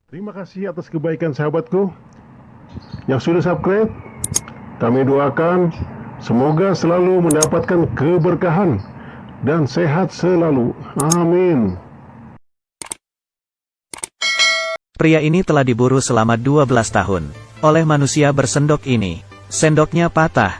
Terima kasih atas kebaikan sahabatku yang sudah subscribe. Kami doakan semoga selalu mendapatkan keberkahan dan sehat selalu. Amin. Pria ini telah diburu selama 12 tahun oleh manusia bersendok ini. Sendoknya patah.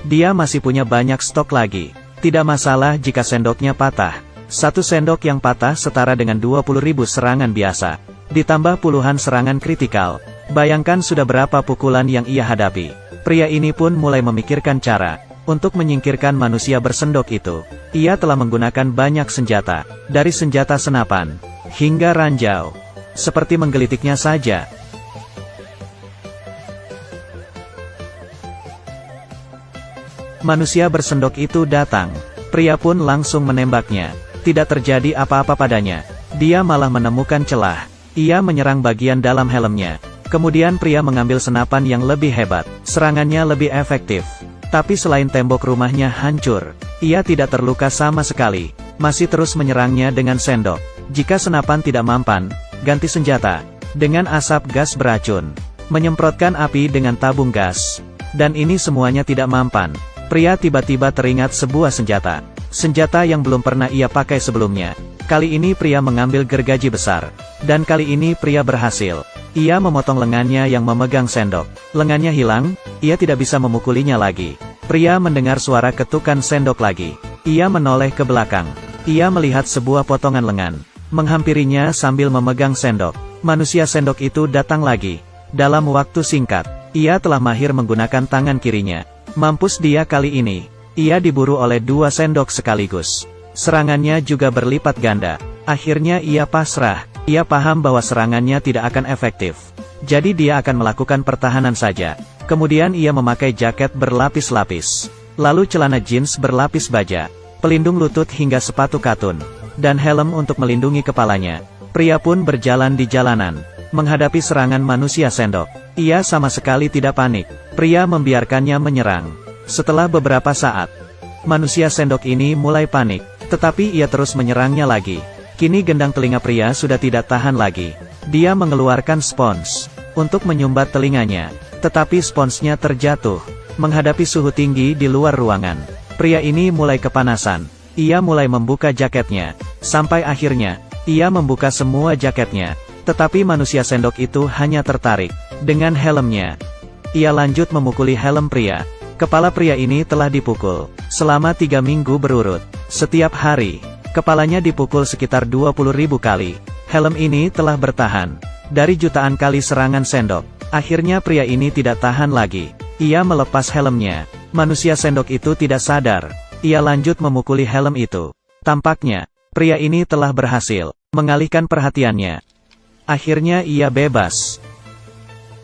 Dia masih punya banyak stok lagi. Tidak masalah jika sendoknya patah. Satu sendok yang patah setara dengan 20.000 serangan biasa. Ditambah puluhan serangan kritikal. Bayangkan sudah berapa pukulan yang ia hadapi. Pria ini pun mulai memikirkan cara untuk menyingkirkan manusia bersendok itu. Ia telah menggunakan banyak senjata, dari senjata senapan hingga ranjau. Seperti menggelitiknya saja. Manusia bersendok itu datang. Pria pun langsung menembaknya. Tidak terjadi apa-apa padanya. Dia malah menemukan celah. Ia menyerang bagian dalam helmnya. Kemudian pria mengambil senapan yang lebih hebat. Serangannya lebih efektif. Tapi selain tembok rumahnya hancur, ia tidak terluka sama sekali. Masih terus menyerangnya dengan sendok. Jika senapan tidak mampan, ganti senjata. Dengan asap gas beracun. Menyemprotkan api dengan tabung gas. Dan ini semuanya tidak mampan. Pria tiba-tiba teringat sebuah senjata. Senjata yang belum pernah ia pakai sebelumnya. Kali ini pria mengambil gergaji besar. Dan kali ini pria berhasil. Ia memotong lengannya yang memegang sendok. Lengannya hilang, ia tidak bisa memukulinya lagi. Pria mendengar suara ketukan sendok lagi. Ia menoleh ke belakang. Ia melihat sebuah potongan lengan. Menghampirinya sambil memegang sendok. Manusia sendok itu datang lagi. Dalam waktu singkat, ia telah mahir menggunakan tangan kirinya. Mampus dia kali ini. Ia diburu oleh dua sendok sekaligus. Serangannya juga berlipat ganda. Akhirnya ia pasrah. Ia paham bahwa serangannya tidak akan efektif. Jadi dia akan melakukan pertahanan saja. Kemudian ia memakai jaket berlapis-lapis. Lalu celana jeans berlapis baja. Pelindung lutut hingga sepatu katun. Dan helm untuk melindungi kepalanya. Pria pun berjalan di jalanan. Menghadapi serangan manusia sendok. Ia sama sekali tidak panik. Pria membiarkannya menyerang. Setelah beberapa saat, manusia sendok ini mulai panik. Tetapi ia terus menyerangnya lagi. Kini gendang telinga pria sudah tidak tahan lagi. Dia mengeluarkan spons untuk menyumbat telinganya. Tetapi sponsnya terjatuh. Menghadapi suhu tinggi di luar ruangan, pria ini mulai kepanasan. Ia mulai membuka jaketnya. Sampai akhirnya, ia membuka semua jaketnya. Tetapi manusia sendok itu hanya tertarik dengan helmnya. Ia lanjut memukuli helm pria. Kepala pria ini telah dipukul selama 3 minggu berurut. Setiap hari, kepalanya dipukul sekitar 20.000 kali. Helm ini telah bertahan dari jutaan kali serangan sendok. Akhirnya pria ini tidak tahan lagi. Ia melepas helmnya. Manusia sendok itu tidak sadar. Ia lanjut memukuli helm itu. Tampaknya, pria ini telah berhasil mengalihkan perhatiannya. Akhirnya ia bebas.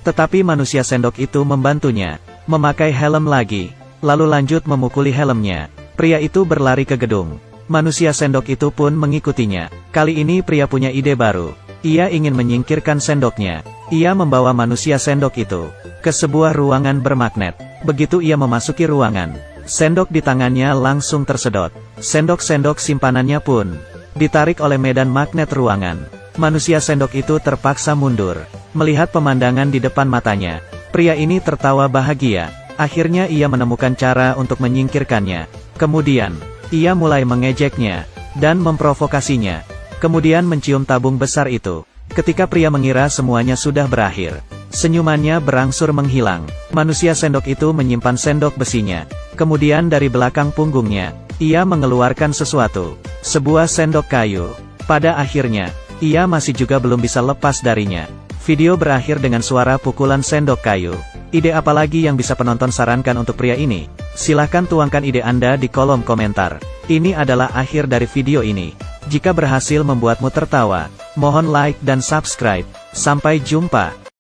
Tetapi manusia sendok itu membantunya memakai helm lagi, lalu lanjut memukuli helmnya. Pria itu berlari ke gedung. Manusia sendok itu pun mengikutinya. Kali ini pria punya ide baru. Ia ingin menyingkirkan sendoknya. Ia membawa manusia sendok itu ke sebuah ruangan bermagnet. Begitu ia memasuki ruangan, sendok di tangannya langsung tersedot. Sendok-sendok simpanannya pun ditarik oleh medan magnet ruangan. Manusia sendok itu terpaksa mundur. Melihat pemandangan di depan matanya, pria ini tertawa bahagia. Akhirnya ia menemukan cara untuk menyingkirkannya. Kemudian, ia mulai mengejeknya dan memprovokasinya. Kemudian mencium tabung besar itu. Ketika pria mengira semuanya sudah berakhir, senyumannya berangsur menghilang. Manusia sendok itu menyimpan sendok besinya. Kemudian dari belakang punggungnya, ia mengeluarkan sesuatu. Sebuah sendok kayu. Pada akhirnya, ia masih juga belum bisa lepas darinya. Video berakhir dengan suara pukulan sendok kayu. Ide apa lagi yang bisa penonton sarankan untuk pria ini? Silahkan tuangkan ide Anda di kolom komentar. Ini adalah akhir dari video ini. Jika berhasil membuatmu tertawa, mohon like dan subscribe. Sampai jumpa.